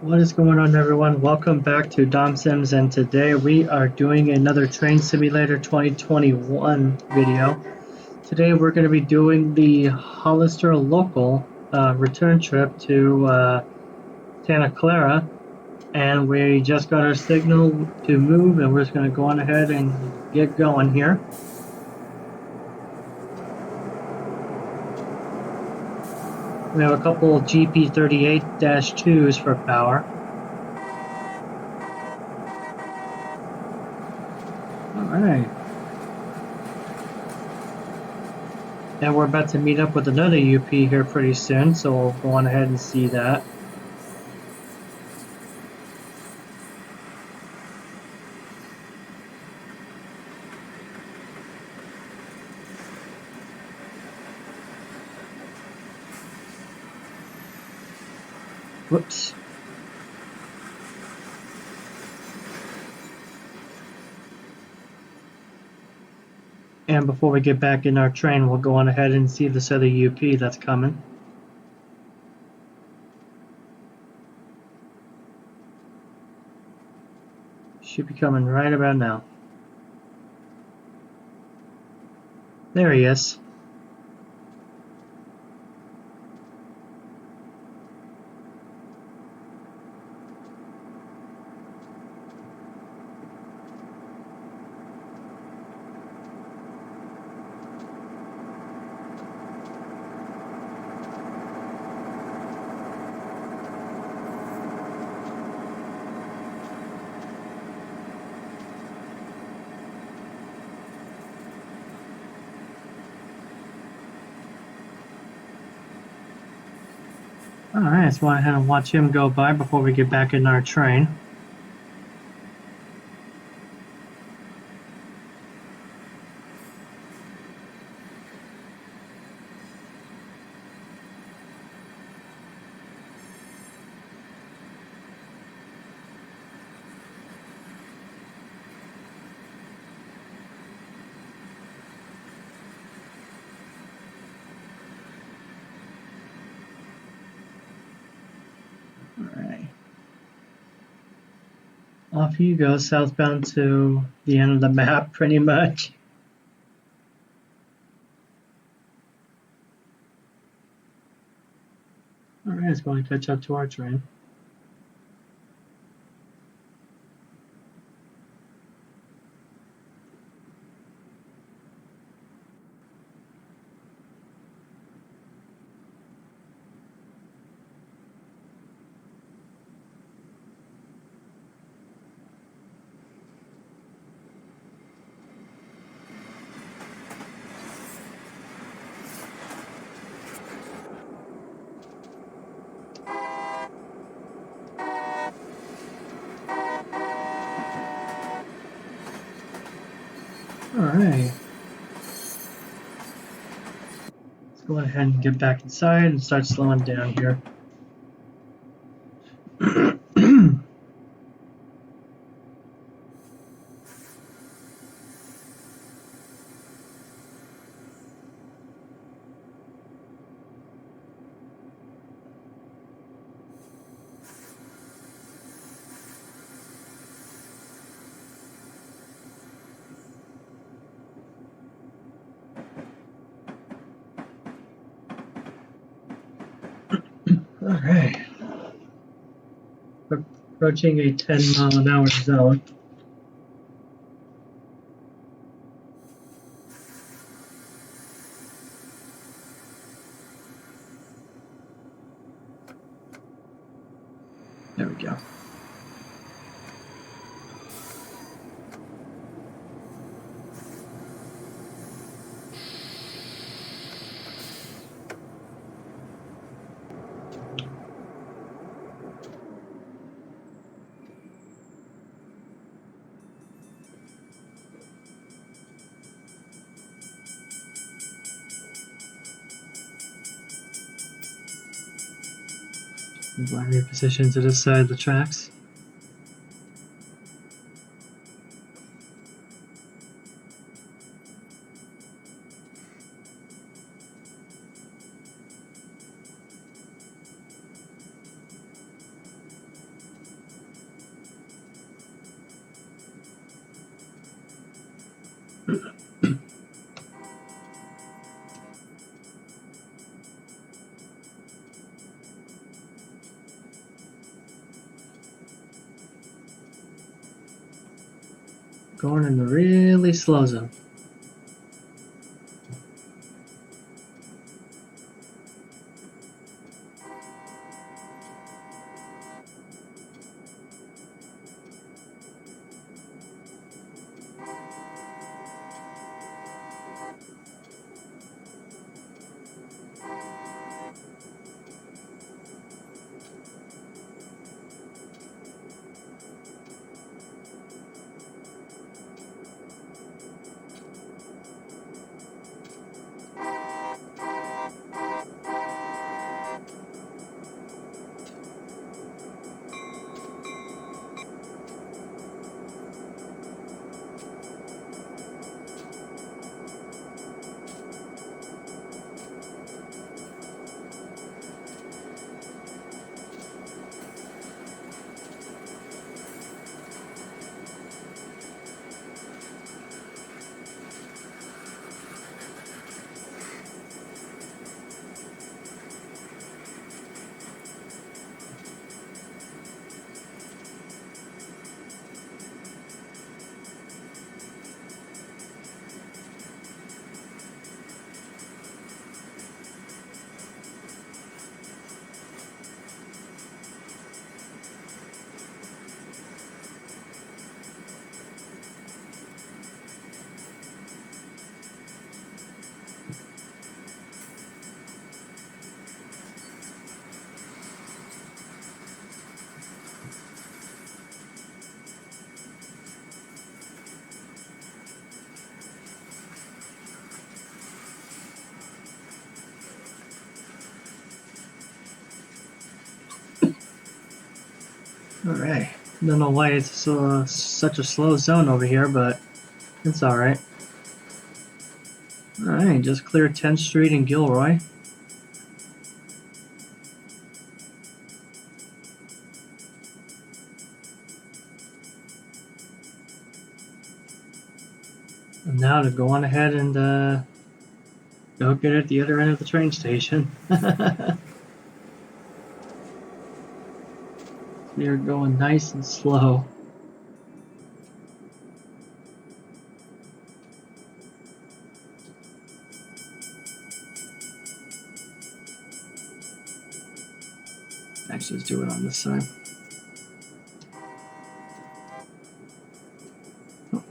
What is going on, everyone? Welcome back to Dom Sims, and today we are doing another Train Simulator 2021 video. Today we're going to be doing the Hollister Local return trip to Santa Clara, and we just got our signal to move, and we're just going to go on ahead and get going here. We have a couple GP38-2s for power. Alright. And we're about to meet up with another UP here pretty soon, so we'll go on ahead and see that. Whoops. And before we get back in our train, we'll go on ahead and see this other UP that's coming. Should be coming right about now. There he is. Alright, let's go ahead and watch him go by before we get back in our train. Alright. Off you go, southbound to the end of the map, pretty much. Alright, let's go and catch up to our train. Alright. Let's go ahead and get back inside and start slowing down here. Alright. We're approaching a 10-mile-an-hour zone. There we go. Reposition to this side of the tracks. Going in the really slow zone. Alright. Don't know why it's such a slow zone over here, but it's alright. Alright, just cleared 10th Street in Gilroy. And now to go on ahead and go get it at the other end of the train station. They're going nice and slow. Actually, let's do it on this side. Oh.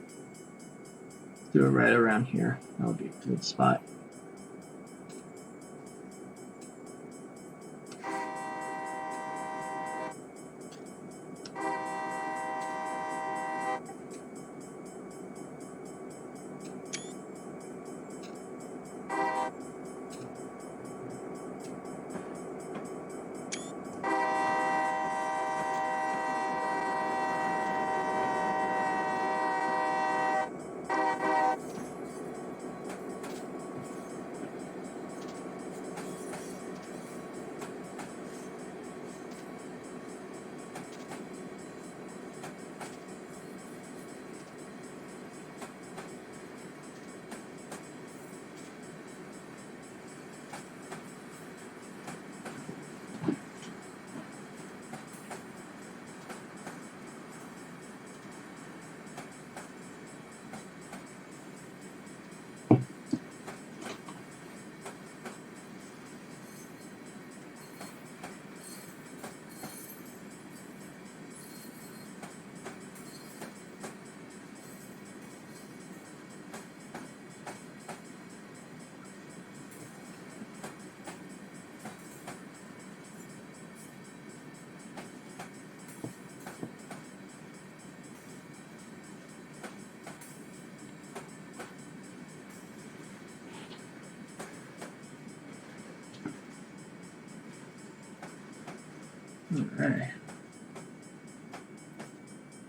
Do it right around here. That would be a good spot. Alright.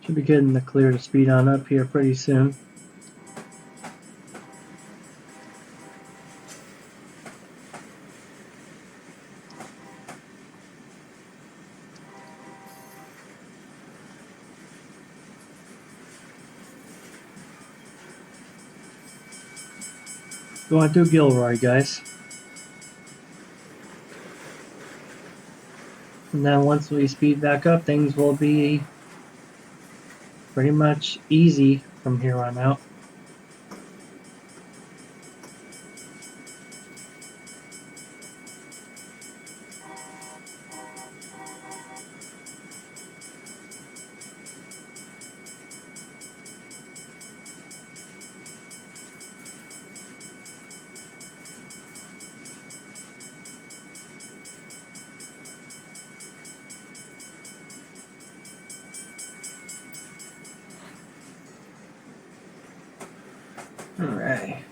Should be getting the clear to speed on up here pretty soon. Going through Gilroy, guys. And then once we speed back up, things will be pretty much easy from here on out. All right.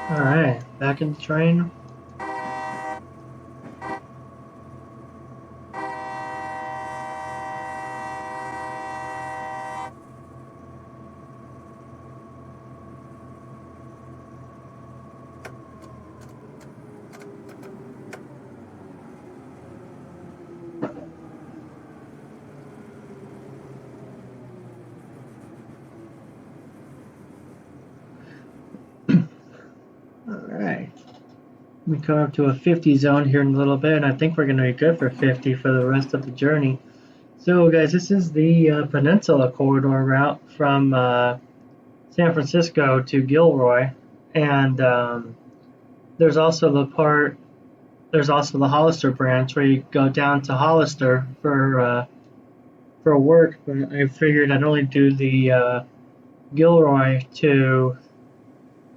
All right, back in the train. All right. We come up to a 50 zone here in a little bit, and I think we're going to be good for 50 for the rest of the journey. So, guys, this is the Peninsula Corridor route from San Francisco to Gilroy, and there's also the Hollister branch where you go down to Hollister for work. But I figured I'd only do the Gilroy to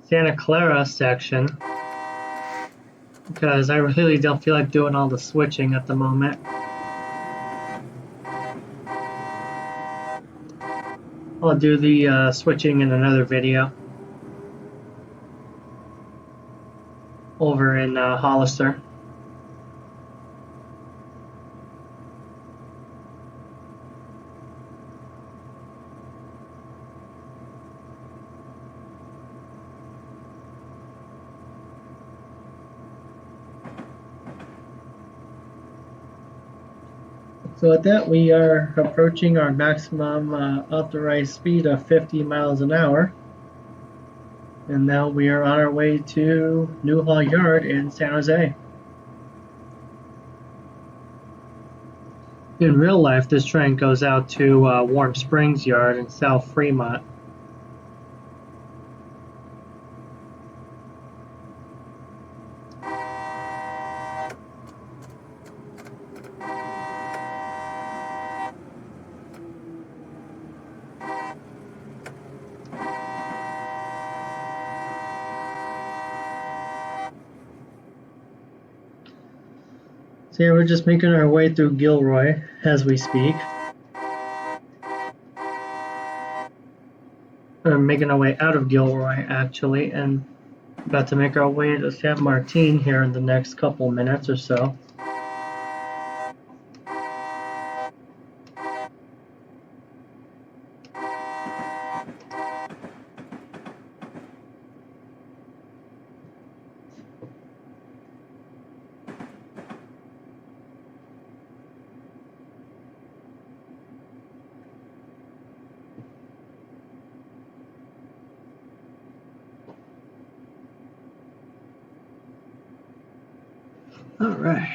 Santa Clara section because I really don't feel like doing all the switching at the moment. I'll do the switching in another video over in Hollister. So at that, we are approaching our maximum authorized speed of 50 miles an hour. And now we are on our way to Newhall Yard in San Jose. In real life, this train goes out to Warm Springs Yard in South Fremont. So yeah, we're just making our way through Gilroy as we speak. We're making our way out of Gilroy actually, and about to make our way to San Martin here in the next couple minutes or so. All right.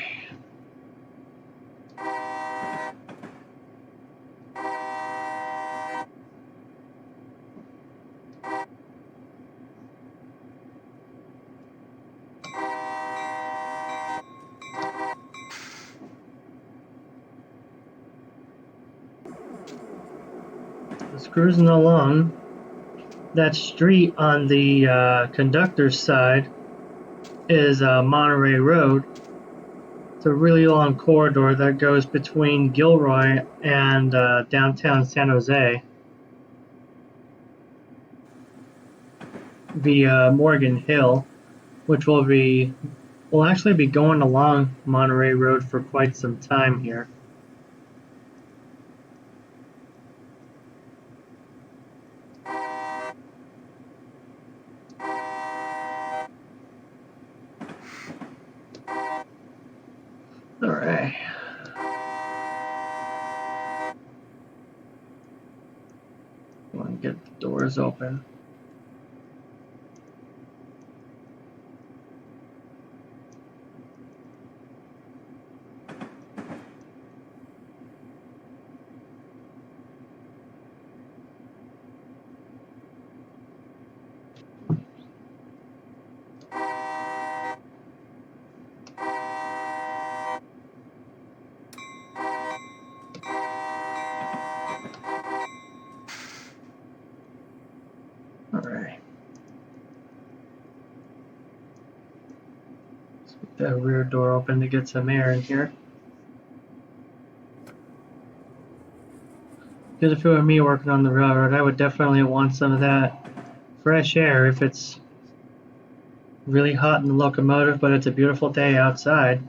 just cruising along. That street on the conductor's side is Monterey Road. It's a really long corridor that goes between Gilroy and downtown San Jose via Morgan Hill, which will actually be going along Monterey Road for quite some time here. All right. Want to get the doors open. All right. Let's get that rear door open to get some air in here. Because if it were me working on the railroad, I would definitely want some of that fresh air if it's really hot in the locomotive, but it's a beautiful day outside.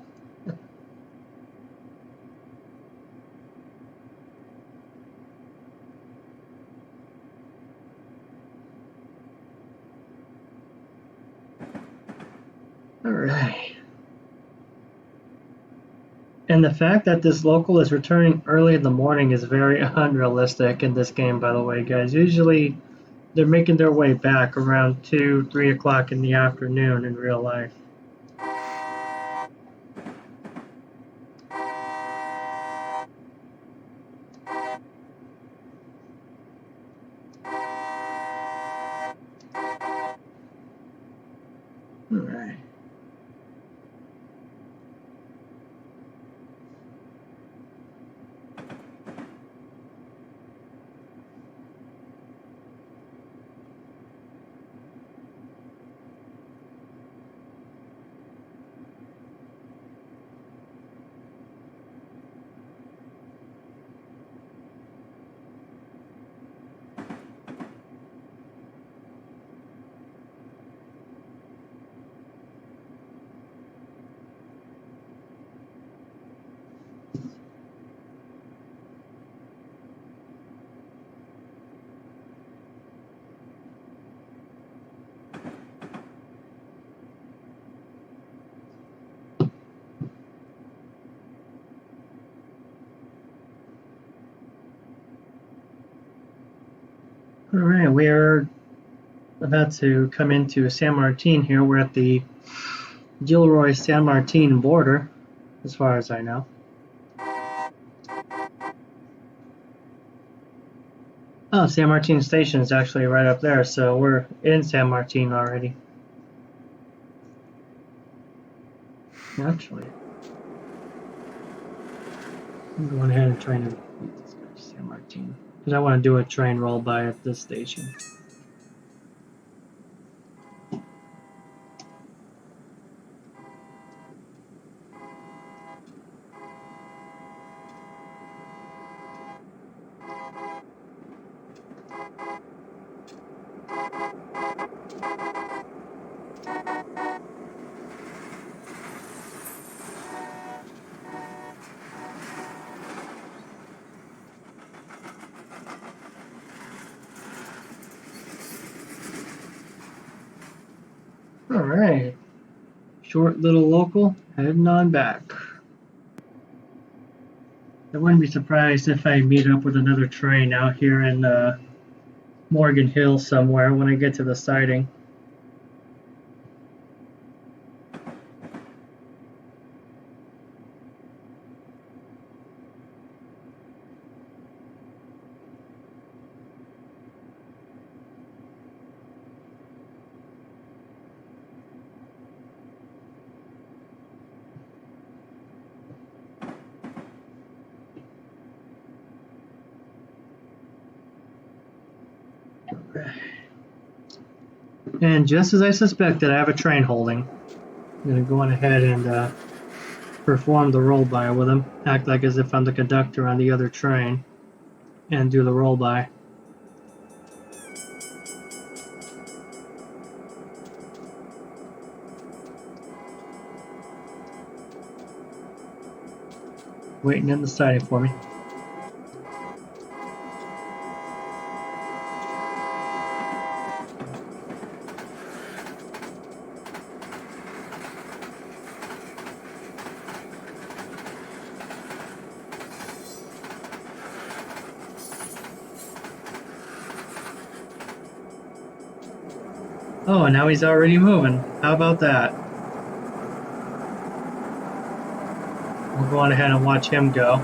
All right. And the fact that this local is returning early in the morning is very unrealistic in this game, by the way, guys. Usually they're making their way back around 2, 3 o'clock in the afternoon in real life. All right. All right, we're about to come into San Martin here. We're at the Gilroy San Martin border, as far as I know. Oh, San Martin Station is actually right up there, so we're in San Martin already. Actually, I'm going ahead and trying to beat this guy, San Martin, because I want to do a train roll by at this station. All right, short little local, heading on back. I wouldn't be surprised if I meet up with another train out here in Morgan Hill somewhere when I get to the siding. And just as I suspected, I have a train holding. I'm going to go on ahead and perform the roll-by with him, act like as if I'm the conductor on the other train, and do the roll-by. Waiting in the siding for me. Oh, and now he's already moving. How about that? We'll go on ahead and watch him go.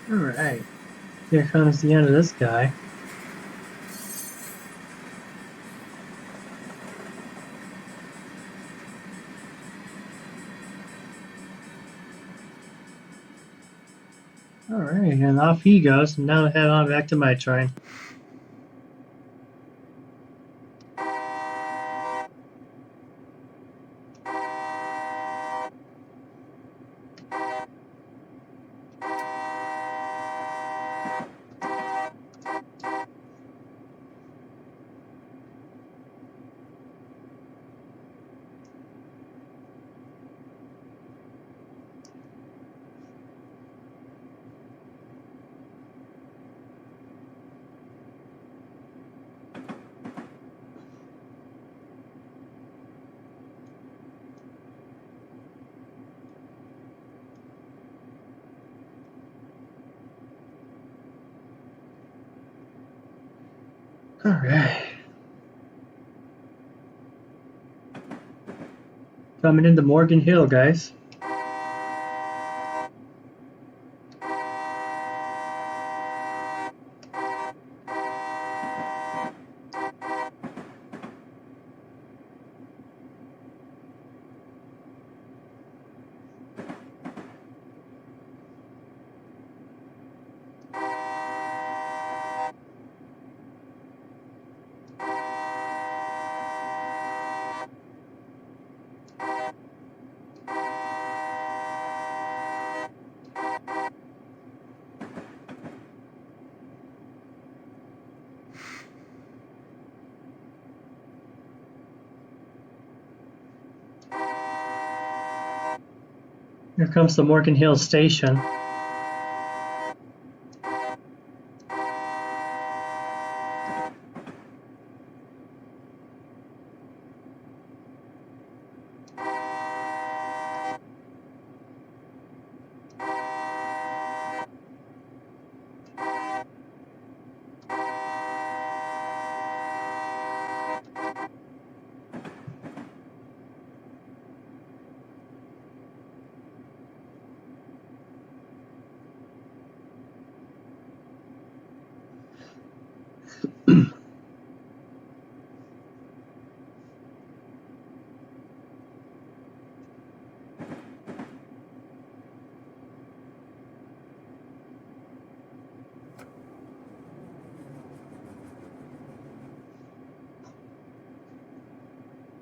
Alright, here comes the end of this guy. Alright, and off he goes. Now head on back to my train. Alright. Coming into Morgan Hill, guys. Here comes the Morgan Hill station.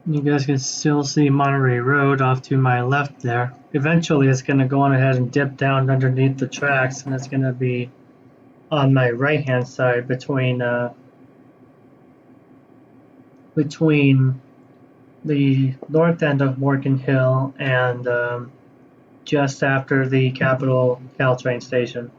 You guys can still see Monterey Road off to my left there. Eventually it's going to go on ahead and dip down underneath the tracks, and it's going to be on my right hand side between the north end of Morgan Hill and just after the Capitol Caltrain station.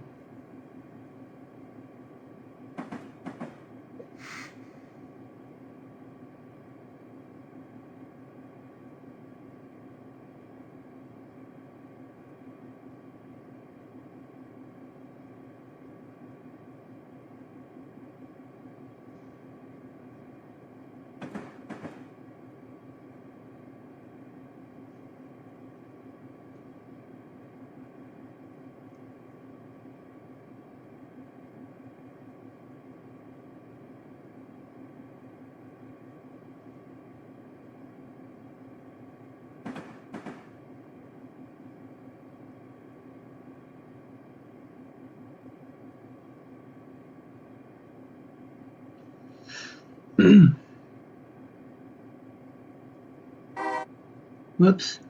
Whoops.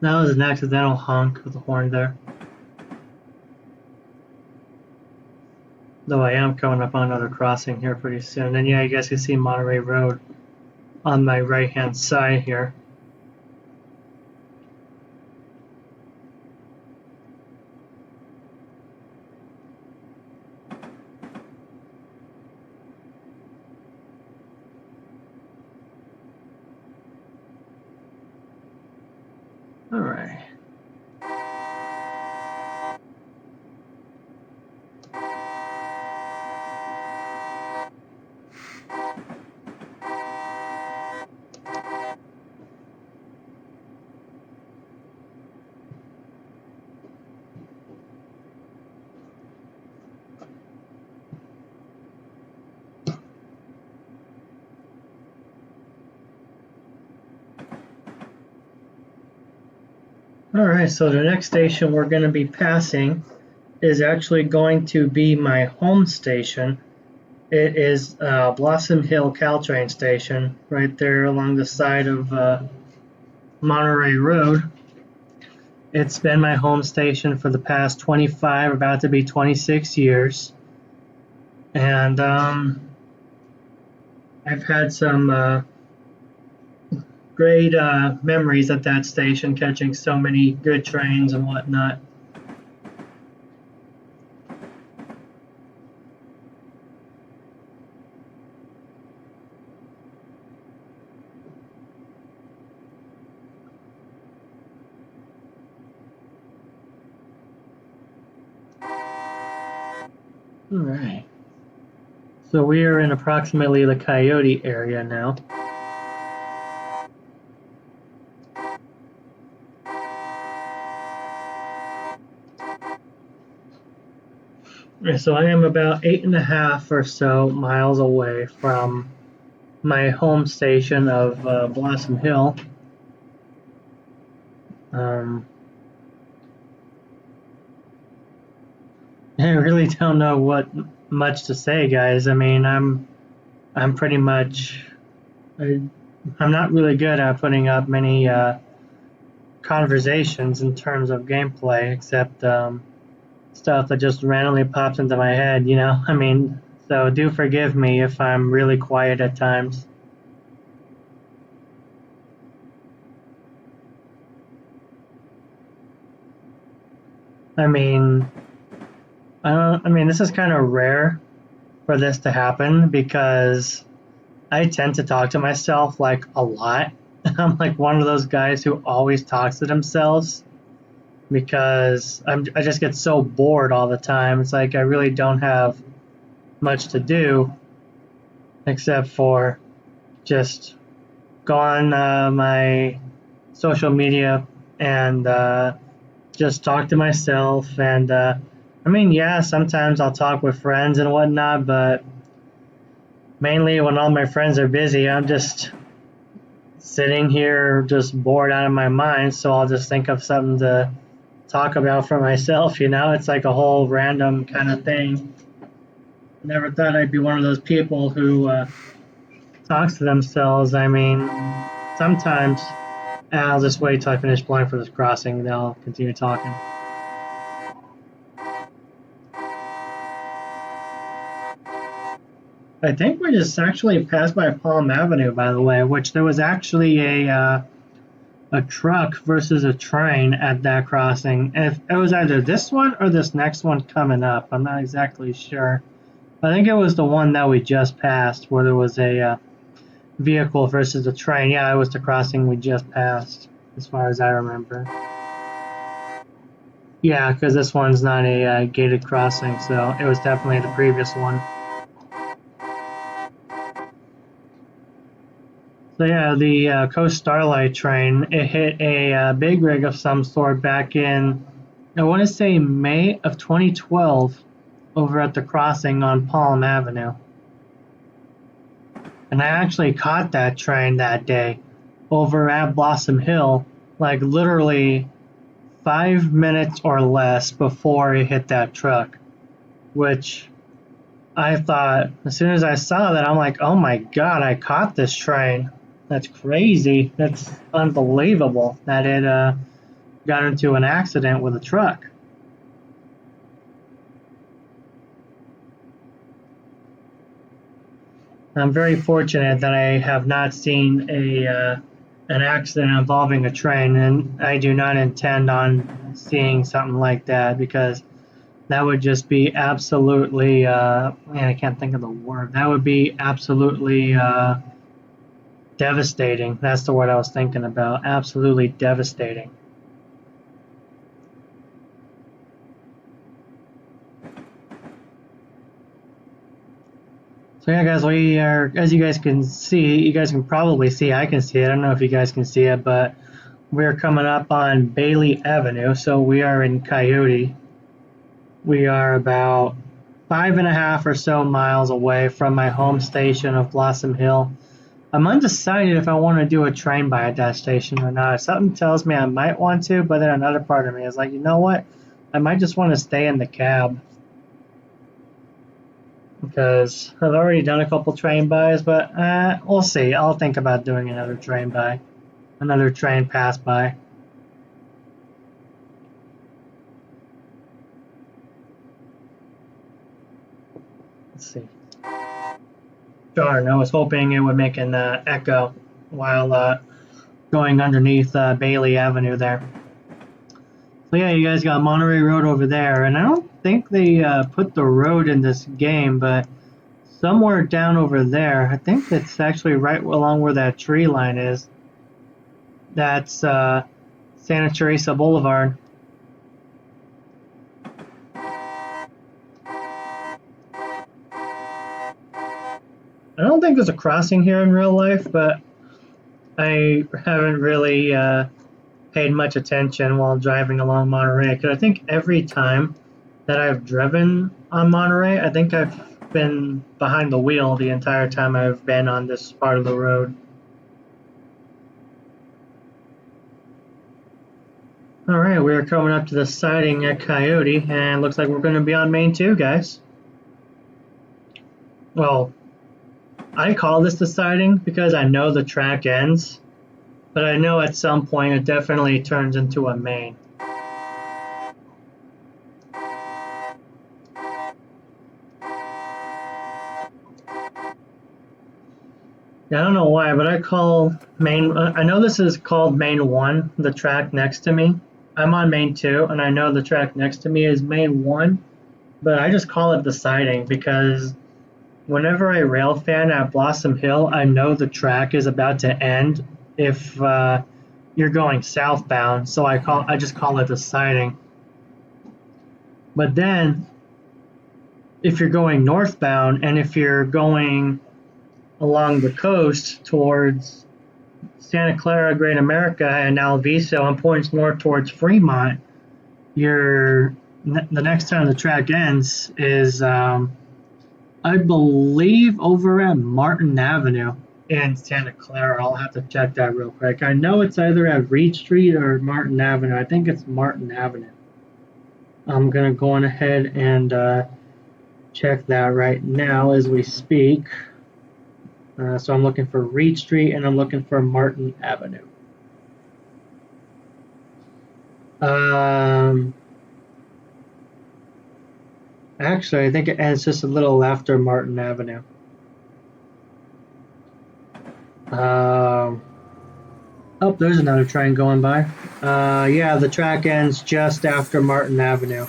That was an accidental honk with the horn there. Though I am coming up on another crossing here pretty soon. And yeah, you guys can see Monterey Road on my right hand side here. All right. Alright, so the next station we're going to be passing is actually going to be my home station. It is Blossom Hill Caltrain Station, right there along the side of Monterey Road. It's been my home station for the past 25, about to be 26 years. And I've had some great memories at that station, catching so many good trains and whatnot. All right. So we are in approximately the Coyote area now. So I am about 8.5 or so miles away from my home station of Blossom Hill. I really don't know what much to say, guys. I mean, I'm pretty much I'm not really good at putting up many conversations in terms of gameplay, except stuff that just randomly pops into my head, you know? I mean, so do forgive me if I'm really quiet at times. I mean, this is kind of rare for this to happen because I tend to talk to myself like a lot. I'm like one of those guys who always talks to themselves because I just get so bored all the time. It's like I really don't have much to do except for just go on my social media and just talk to myself. And I mean, yeah, sometimes I'll talk with friends and whatnot, but mainly when all my friends are busy, I'm just sitting here just bored out of my mind, so I'll just think of something to talk about for myself, you know? It's like a whole random kind of thing. Never thought I'd be one of those people who talks to themselves. I mean, sometimes I'll just wait till I finish blowing for this crossing, and then I'll continue talking. I think we just actually passed by Palm Avenue, by the way, which there was actually a truck versus a train at that crossing. And if it was either this one or this next one coming up, I'm not exactly sure. I think it was the one that we just passed where there was a vehicle versus a train. Yeah, it was the crossing we just passed, as far as I remember. Yeah, because this one's not a gated crossing, so it was definitely the previous one. So yeah, the Coast Starlight train, it hit a big rig of some sort back in, I want to say May of 2012, over at the crossing on Palm Avenue. And I actually caught that train that day over at Blossom Hill, like literally 5 minutes or less before it hit that truck, which I thought, as soon as I saw that, I'm like, oh my God, I caught this train. That's crazy. That's unbelievable that it got into an accident with a truck. I'm very fortunate that I have not seen an accident involving a train, and I do not intend on seeing something like that because that would just be absolutely, man, I can't think of the word. That would be absolutely devastating. That's the word I was thinking about. Absolutely devastating. So yeah, guys, we are, as you guys can see, you guys can probably see, I can see it. I don't know if you guys can see it, but we're coming up on Bailey Avenue. So we are in Coyote. We are about 5.5 or so miles away from my home station of Blossom Hill. I'm undecided if I want to do a train by at that station or not. Something tells me I might want to, but then another part of me is like, you know what? I might just want to stay in the cab because I've already done a couple train buys, but we'll see. I'll think about doing another train buy, another train pass by. Let's see. Darn, I was hoping it would make an echo while going underneath Bailey Avenue there. So yeah, you guys got Monterey Road over there, and I don't think they put the road in this game, but somewhere down over there, I think it's actually right along where that tree line is. That's Santa Teresa Boulevard. I don't think there's a crossing here in real life, but I haven't really paid much attention while driving along Monterey, because I think every time that I've driven on Monterey, I think I've been behind the wheel the entire time I've been on this part of the road. All right, we're coming up to the siding at Coyote, and looks like we're going to be on Main 2, guys. Well, I call this the siding because I know the track ends, but I know at some point it definitely turns into a main. Yeah, I don't know why, but I call main, I know this is called Main 1, the track next to me. I'm on Main 2, and I know the track next to me is Main 1, but I just call it the siding because whenever I rail fan at Blossom Hill, I know the track is about to end if you're going southbound, so I just call it the siding. But then if you're going northbound and if you're going along the coast towards Santa Clara, Great America, and Alviso, and points north towards Fremont, the next time the track ends is, I believe, over at Martin Avenue in Santa Clara. I'll have to check that real quick. I know it's either at Reed Street or Martin Avenue. I think it's Martin Avenue. I'm going to go on ahead and check that right now as we speak. So I'm looking for Reed Street and I'm looking for Martin Avenue. Actually, I think it ends just a little after Martin Avenue. Oh, there's another train going by. Yeah, the track ends just after Martin Avenue.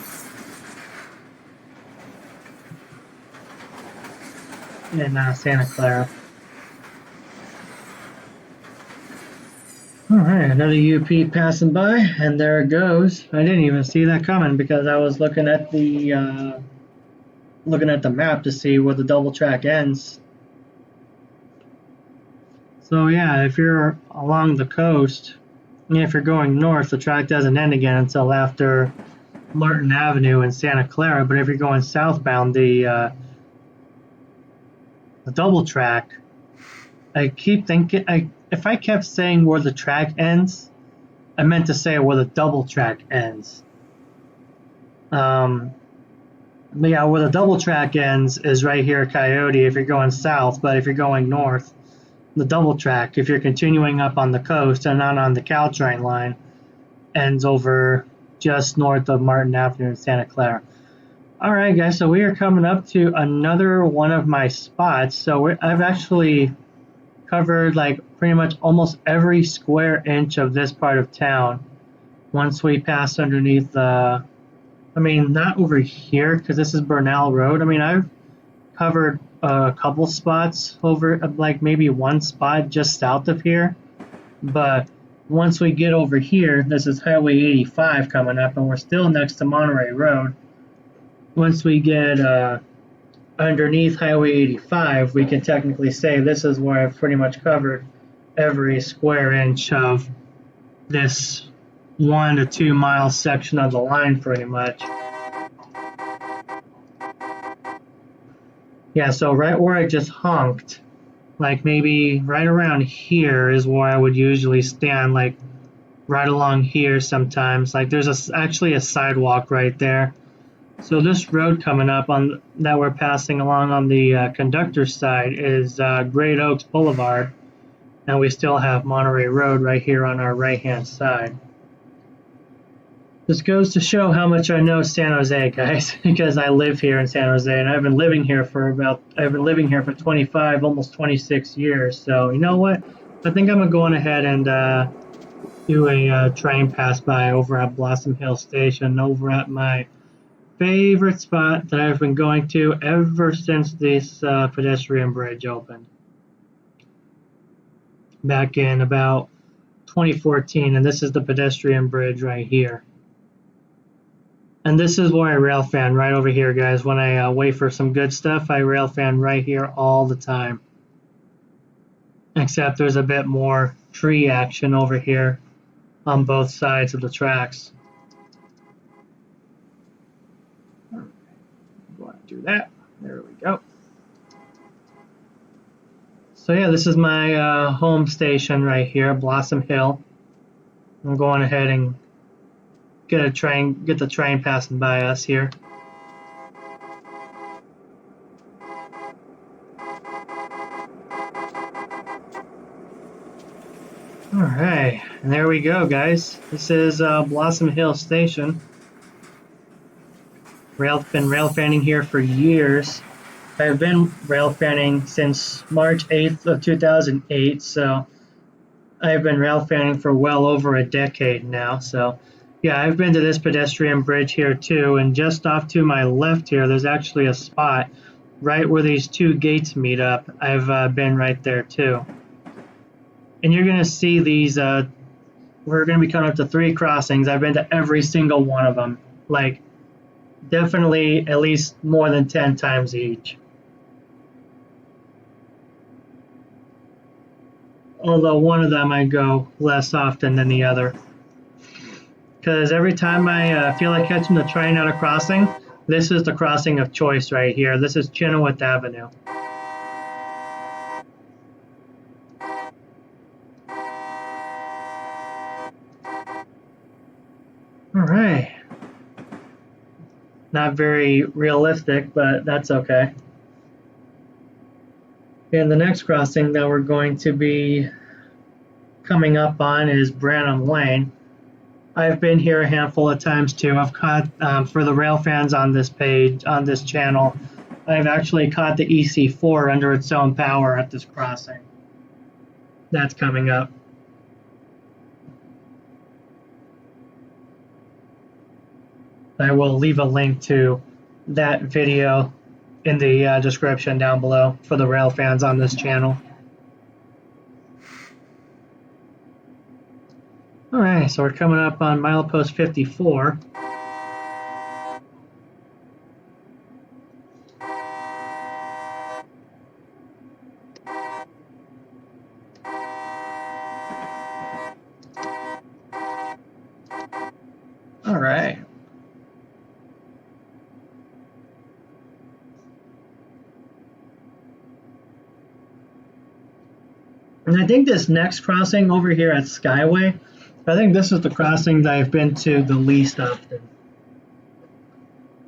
In Santa Clara. All right, another UP passing by, and there it goes. I didn't even see that coming because I was looking at the map to see where the double track ends. So yeah, if you're along the coast, if you're going north, the track doesn't end again until after Martin Avenue in Santa Clara. But if you're going southbound, the double track, I keep thinking, if I kept saying where the track ends, I meant to say where the double track ends. yeah, where the double track ends is right here at Coyote if you're going south, but if you're going north, the double track, if you're continuing up on the coast and not on the Caltrain line, ends over just north of Martin Avenue in Santa Clara. All right, guys, so we are coming up to another one of my spots. So I've actually covered like pretty much almost every square inch of this part of town. Once we pass underneath the, I mean, not over here because this is Bernal Road. I mean, I've covered a couple spots over, like maybe one spot just south of here. But once we get over here, this is Highway 85 coming up, and we're still next to Monterey Road. Once we get underneath Highway 85, we can technically say this is where I've pretty much covered every square inch of this 1 to 2 mile section of the line pretty much. Yeah, so right where I just honked, like maybe right around here is where I would usually stand, like right along here sometimes. Like there's actually a sidewalk right there. So this road coming up on that we're passing along on the conductor's side is Great Oaks Boulevard, and we still have Monterey Road right here on our right-hand side. This goes to show how much I know San Jose, guys, because I live here in San Jose, and I've been living here for 25, almost 26 years. So you know what? I think I'm going ahead and do a train pass by over at Blossom Hill Station, over at my favorite spot that I've been going to ever since this pedestrian bridge opened back in about 2014, and this is the pedestrian bridge right here. And this is where I rail fan, right over here, guys. When I wait for some good stuff, I rail fan right here all the time. Except there's a bit more tree action over here on both sides of the tracks. Go ahead and do that. There we go. So yeah, this is my home station right here, Blossom Hill. I'm going ahead and get the train passing by us here. All right, and there we go, guys. This is Blossom Hill Station. Been rail fanning here for years. I've been rail fanning since March 8th of 2008, so I've been rail fanning for well over a decade now. So yeah, I've been to this pedestrian bridge here too, and just off to my left here, there's actually a spot right where these two gates meet up. I've been right there too. And you're going to see these, we're going to be coming up to 3 crossings. I've been to every single one of them, like definitely at least more than 10 times each. Although one of them I go less often than the other. Because every time I feel like catching the train at a crossing, this is the crossing of choice right here. This is Chenoweth Avenue. All right. Not very realistic, but that's okay. And the next crossing that we're going to be coming up on is Branham Lane. I've been here a handful of times too. I've caught, for the rail fans on this page, on this channel, I've actually caught the EC4 under its own power at this crossing. That's coming up. I will leave a link to that video in the description down below for the rail fans on this channel. All right, so we're coming up on milepost 54. All right. And I think this next crossing over here at Skyway, I think this is the crossing that I've been to the least often.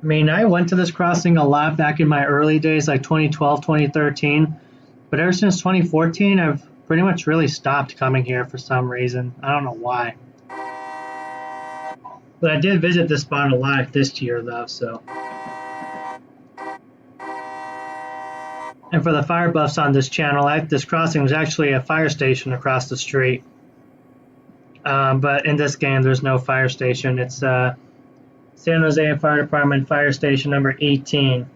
I mean, I went to this crossing a lot back in my early days, like 2012, 2013, but ever since 2014, I've pretty much really stopped coming here for some reason. I don't know why. But I did visit this spot a lot this year, though, so. And for the fire buffs on this channel, this crossing was actually a fire station across the street. But in this game, there's no fire station. It's San Jose Fire Department Fire Station number 18.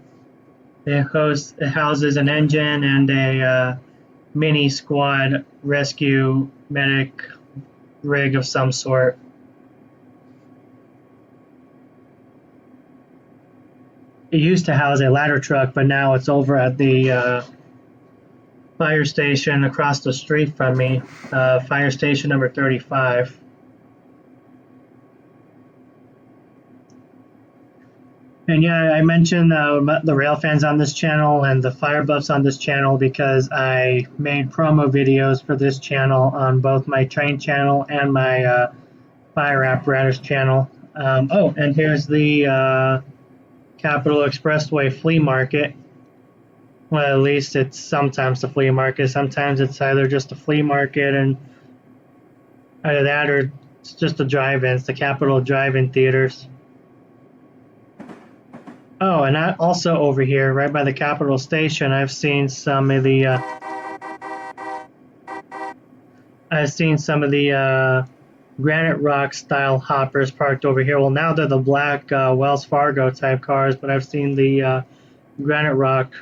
It houses an engine and a mini squad rescue medic rig of some sort. It used to house a ladder truck, but now it's over at the fire station across the street from me, fire station number 35. And yeah, I mentioned the rail fans on this channel and the fire buffs on this channel because I made promo videos for this channel on both my train channel and my fire apparatus channel. Oh, and here's the Capitol Expressway flea market. Well, at least it's sometimes the flea market. Sometimes it's either just a flea market and either that or it's just the drive-ins, the Capitol drive-in theaters. Oh, and also over here, right by the Capitol Station, I've seen some of the Granite Rock style hoppers parked over here. Well, now they're the black Wells Fargo type cars, but I've seen the Granite Rock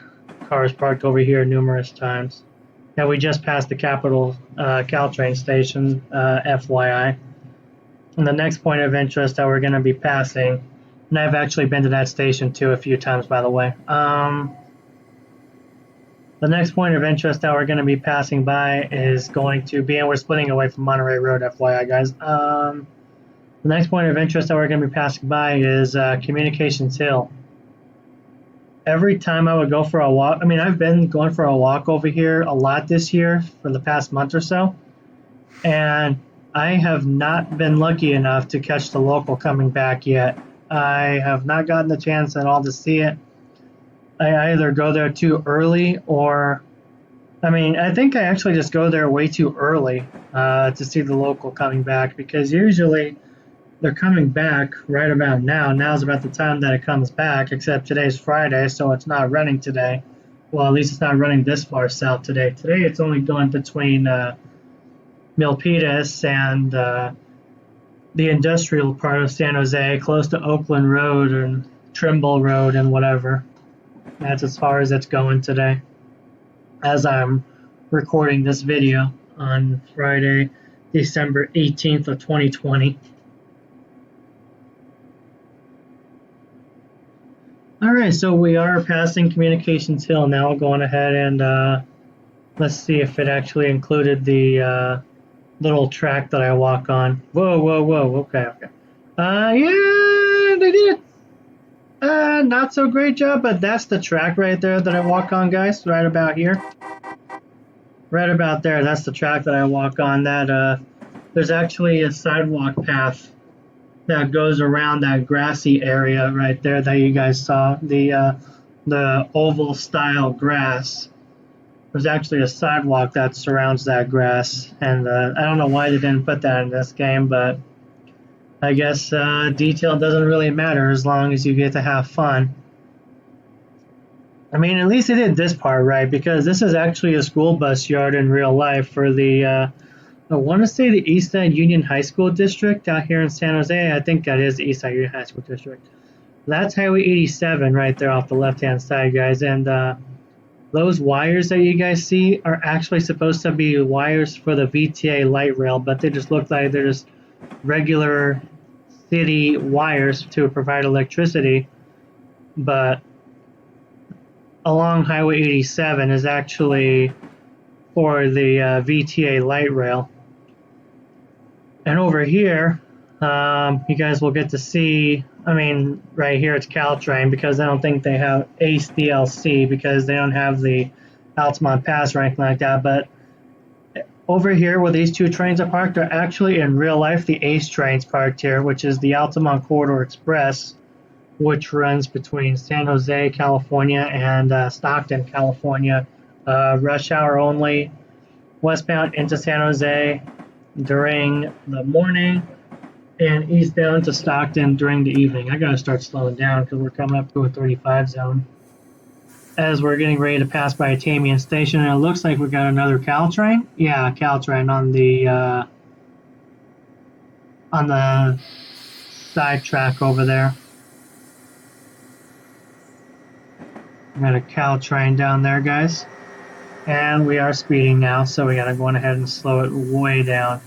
cars parked over here numerous times. And we just passed the Capitol Caltrain station, FYI. And the next point of interest that we're going to be passing, and I've actually been to that station too a few times, by the way. The next point of interest that we're going to be passing by is going to be, and we're splitting away from Monterey Road, FYI, guys. The next point of interest that we're going to be passing by is Communications Hill. Every time I would go for a walk, I mean, I've been going for a walk over here a lot this year for the past month or so, and I have not been lucky enough to catch the local coming back yet. I have not gotten the chance at all to see it. I either go there too early or, I mean, I think I actually just go there way too early to see the local coming back, because usually they're coming back right about now. Now's about the time that it comes back, except today's Friday, so it's not running today. Well, at least it's not running this far south today. Today it's only going between Milpitas and the industrial part of San Jose, close to Oakland Road and Trimble Road and whatever. That's as far as it's going today, as I'm recording this video on Friday, December 18th of 2020. All right, so we are passing Communications Hill now. Going ahead and let's see if it actually included the little track that I walk on. Whoa, whoa, whoa. Okay. Yeah, they did it. Not so great job, but that's the track right there that I walk on, guys. Right about here. Right about there. That's the track that I walk on. That there's actually a sidewalk path that goes around that grassy area right there that you guys saw. The oval style grass. There's actually a sidewalk that surrounds that grass, and I don't know why they didn't put that in this game, but I guess detail doesn't really matter as long as you get to have fun. I mean, at least they did this part right, because this is actually a school bus yard in real life for the, I want to say the Eastside Union High School District out here in San Jose. I think that is the Eastside Union High School District. That's Highway 87 right there off the left-hand side, guys, and those wires that you guys see are actually supposed to be wires for the VTA light rail, but they just look like they're just regular city wires to provide electricity. But along Highway 87 is actually for the VTA light rail. And over here, you guys will get to see, I mean, right here it's Caltrain, because I don't think they have ACE DLC because they don't have the Altamont Pass or anything like that. But over here where these two trains are parked are actually in real life the ACE trains parked here, which is the Altamont Corridor Express, which runs between San Jose, California, and Stockton, California. Rush hour only, westbound into San Jose during the morning, and eastbound to Stockton during the evening. I gotta start slowing down because we're coming up to a 35 zone. As we're getting ready to pass by Tamian Station, and it looks like we got another Caltrain. Yeah, Caltrain on the side track over there. We got a Caltrain down there, guys. And we are speeding now, so we gotta go on ahead and slow it way down.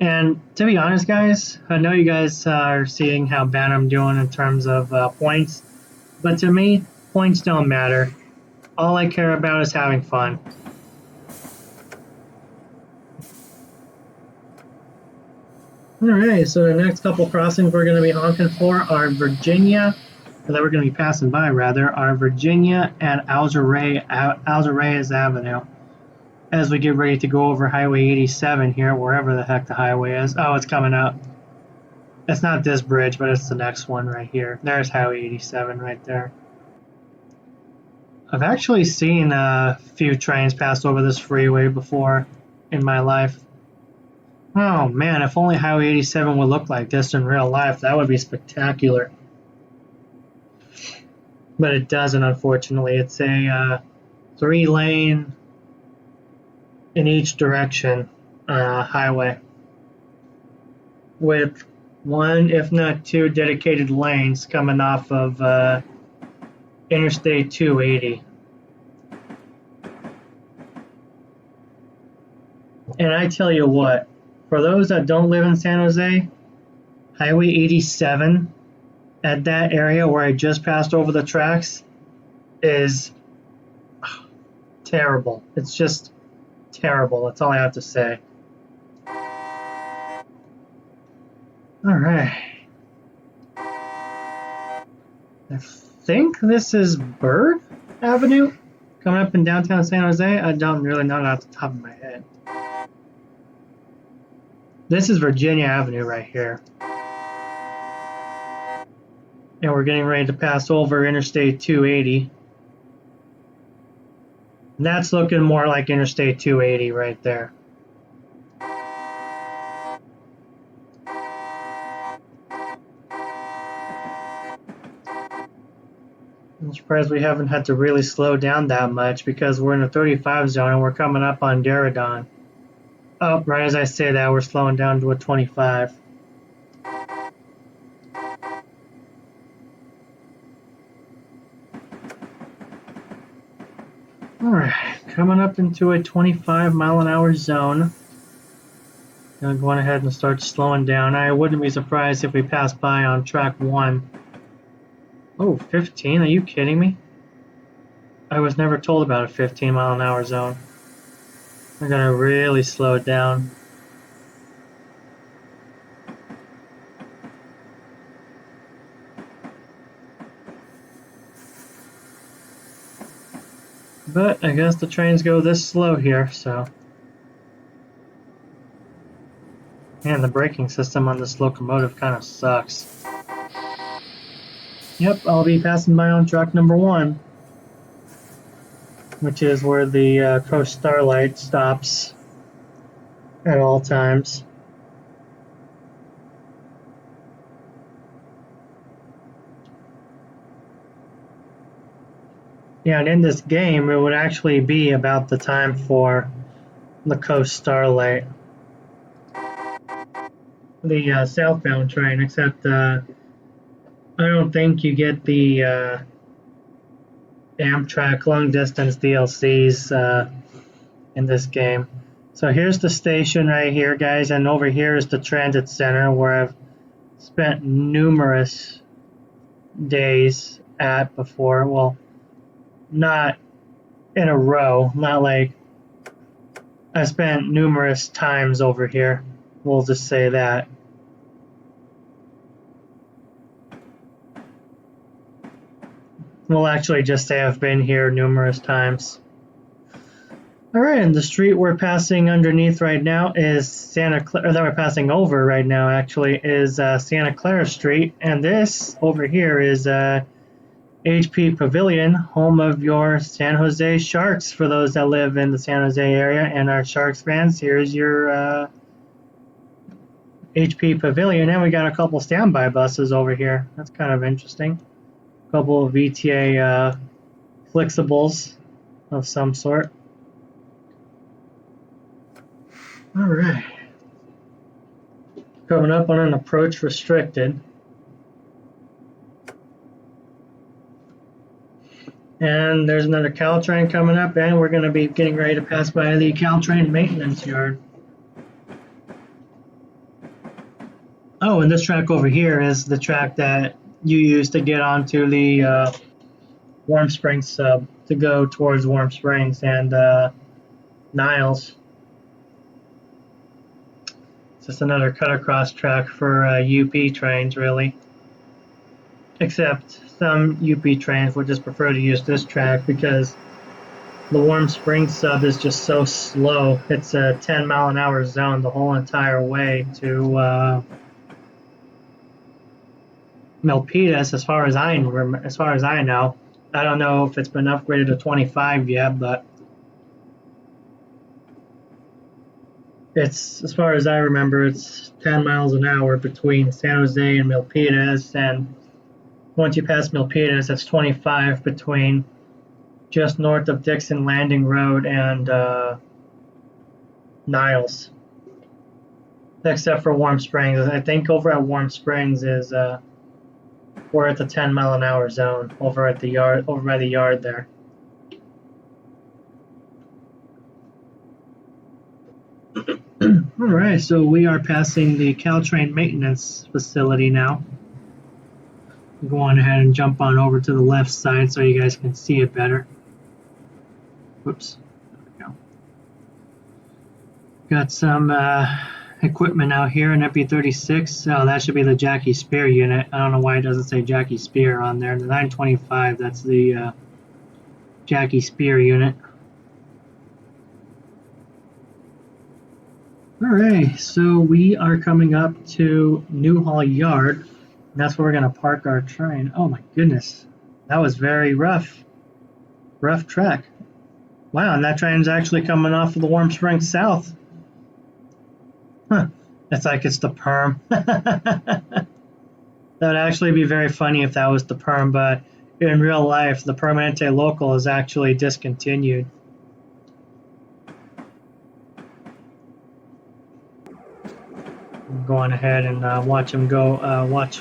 And to be honest, guys, I know you guys are seeing how bad I'm doing in terms of points, but to me, points don't matter. All I care about is having fun. Alright, so the next couple crossings we're going to be honking for are Virginia, or that we're going to be passing by rather, are Virginia and Algeria Avenue. As we get ready to go over Highway 87 here, wherever the heck the highway is. Oh, it's coming up. It's not this bridge, but it's the next one right here. There's Highway 87 right there. I've actually seen a few trains pass over this freeway before in my life. Oh man, if only Highway 87 would look like this in real life, that would be spectacular. But it doesn't, unfortunately. It's a 3-lane in each direction highway with 1, if not 2, dedicated lanes coming off of Interstate 280. And I tell you what, for those that don't live in San Jose, Highway 87 at that area where I just passed over the tracks is terrible. It's just terrible. That's all I have to say. All right. I think this is Bird Avenue coming up in downtown San Jose. I don't really know off the top of my head. This is Virginia Avenue right here. And we're getting ready to pass over Interstate 280. And that's looking more like Interstate 280 right there. I'm surprised we haven't had to really slow down that much because we're in a 35 zone and we're coming up on Darradon. Oh, right as I say that, we're slowing down to a 25. Alright, coming up into a 25-mile-an-hour zone. Gonna go on ahead and start slowing down. I wouldn't be surprised if we pass by on track 1. Oh, 15? Are you kidding me? I was never told about a 15-mile-an-hour zone. We're gonna really slow it down. But I guess the trains go this slow here, so. Man, the braking system on this locomotive kind of sucks. Yep, I'll be passing by on track number 1, which is where the Coast Starlight stops at all times. Yeah, and in this game, it would actually be about the time for the Coast Starlight. The southbound train, except I don't think you get the Amtrak long distance DLCs in this game. So here's the station right here, guys, and over here is the transit center where I've spent numerous days at before. Well, not in a row, not like I spent numerous times over here. We'll just say that. We'll actually just say I've been here numerous times. All right, and the street we're passing underneath right now is that we're passing over right now actually is Santa Clara Street, and this over here is HP Pavilion, home of your San Jose Sharks. For those that live in the San Jose area and are Sharks fans, here's your HP Pavilion, and we got a couple standby buses over here. That's kind of interesting. A couple of VTA flexibles of some sort. All right. Coming up on an approach restricted. And there's another Caltrain coming up, and we're going to be getting ready to pass by the Caltrain maintenance yard. Oh, and this track over here is the track that you use to get onto the Warm Springs sub to go towards Warm Springs and Niles. It's just another cut across track for UP trains, really. Except some UP trains would just prefer to use this track because the Warm Springs sub is just so slow. It's a 10-mile-an-hour zone the whole entire way to Milpitas, as far as I know. I don't know if it's been upgraded to 25 yet, but it's, as far as I remember, it's 10 miles an hour between San Jose and Milpitas, and once you pass Milpitas, it's 25 between just north of Dixon Landing Road and Niles. Except for Warm Springs. I think over at Warm Springs is we're at the 10-mile-an-hour zone over at the yard, over by the yard there. All right, so we are passing the Caltrain maintenance facility now. Go on ahead and jump on over to the left side so you guys can see it better. Whoops. There we go. Got some equipment out here, an MP36. Oh, that should be the Jackie Spear unit. I don't know why it doesn't say Jackie Spear on there. The 925, that's the Jackie Spear unit. Alright, so we are coming up to Newhall Yard, and that's where we're going to park our train. Oh my goodness, that was very rough track. Wow, and that train's actually coming off of the Warm Springs South. Huh, it's like it's the perm. That would actually be very funny if that was the perm, but in real life, the Permanente Local is actually discontinued. I'm going ahead and watch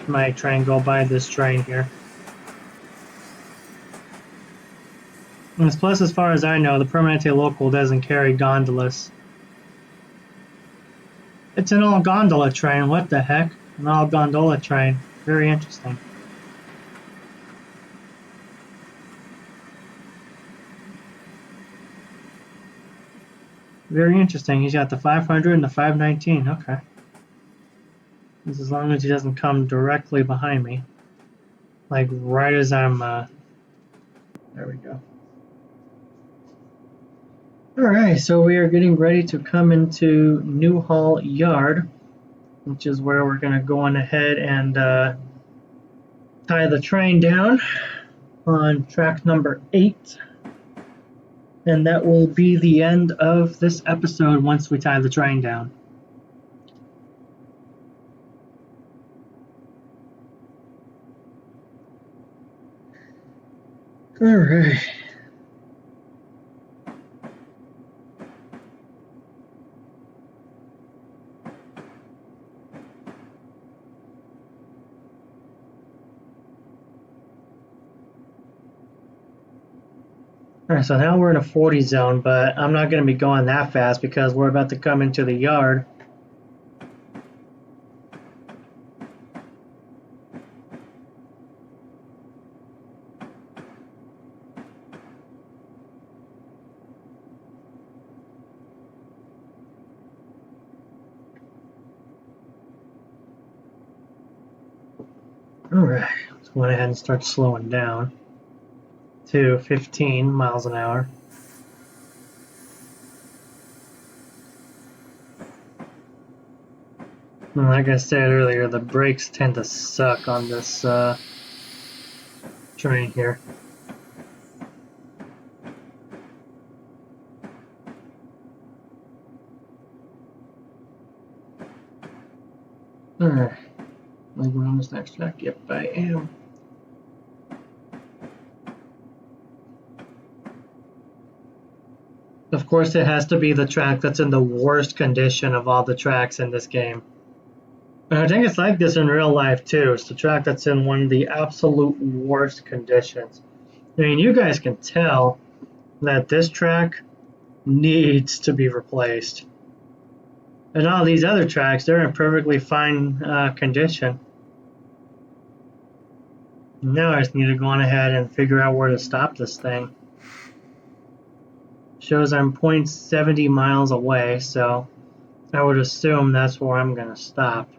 my train go by this train here. And plus, as far as I know, the Permanente Local doesn't carry gondolas. It's an all gondola train. What the heck? An all gondola train. Very interesting. Very interesting. He's got the 500 and the 519. Okay. As long as he doesn't come directly behind me. Like right as I'm, there we go. Alright, so we are getting ready to come into Newhall Yard, which is where we're going to go on ahead and tie the train down on track number 8. And that will be the end of this episode once we tie the train down. Alright. Alright, so now we're in a 40 zone, but I'm not going to be going that fast because we're about to come into the yard. Alright, let's go ahead and start slowing down to 15 miles an hour. And like I said earlier, the brakes tend to suck on this train here. Alright. Am I going on this next track? Yep, I am. Of course, it has to be the track that's in the worst condition of all the tracks in this game. And I think it's like this in real life too. It's the track that's in one of the absolute worst conditions. I mean, you guys can tell that this track needs to be replaced. And all these other tracks, they're in perfectly fine condition. Now I just need to go on ahead and figure out where to stop this thing. Shows I'm 0.70 miles away, so I would assume that's where I'm going to stop.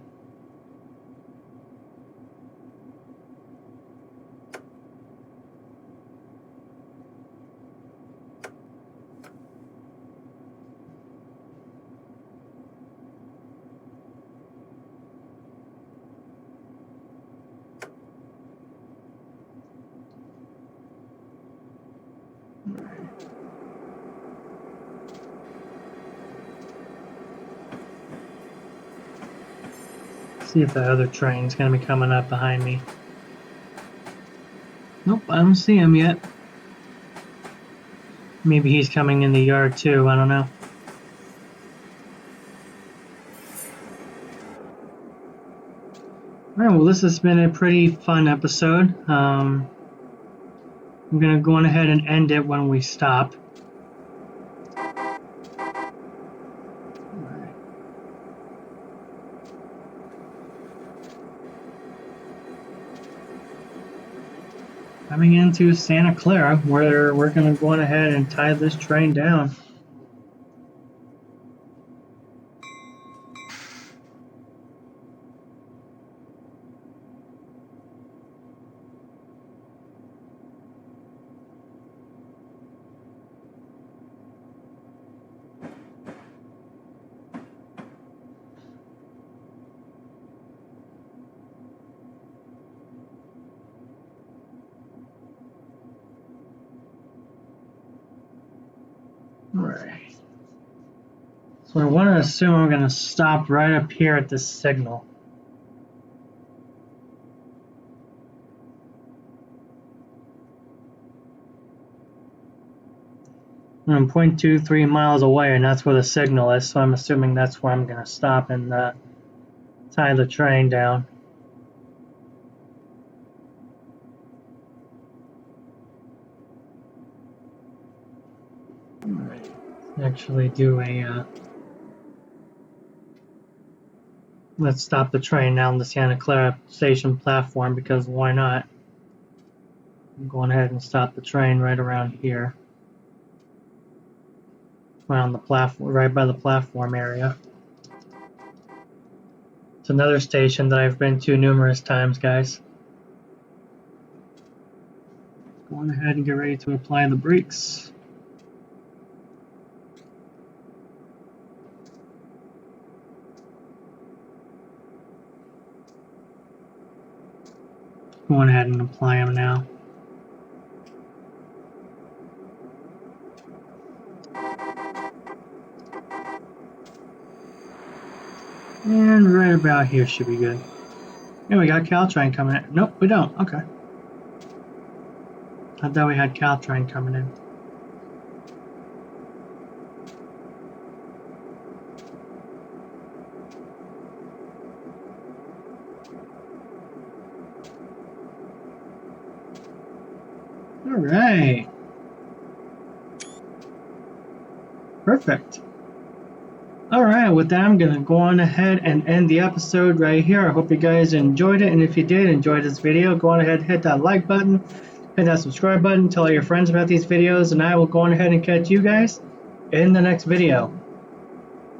See if the other train's going to be coming up behind me. Nope, I don't see him yet. Maybe he's coming in the yard too, I don't know. Alright, well this has been a pretty fun episode. I'm going to go on ahead and end it when we stop. Coming into Santa Clara, where we're going to go on ahead and tie this train down. Alright. So I want to assume I'm going to stop right up here at this signal. I'm 0.23 miles away, and that's where the signal is, so I'm assuming that's where I'm going to stop and tie the train down. Alright. Actually do a let's stop the train now on the Santa Clara station platform, because why not? I'm going ahead and stop the train right around here. Around the platform, right by the platform area. It's another station that I've been to numerous times, guys. Going ahead and get ready to apply the brakes. Going ahead and apply them now. And right about here should be good. Yeah, we got Caltrain coming in. Nope, we don't. Okay. I thought we had Caltrain coming in. All right. Perfect. Alright, with that I'm going to go on ahead and end the episode right here. I hope you guys enjoyed it, and if you did enjoy this video, go on ahead and hit that like button, hit that subscribe button, tell all your friends about these videos, and I will go on ahead and catch you guys in the next video.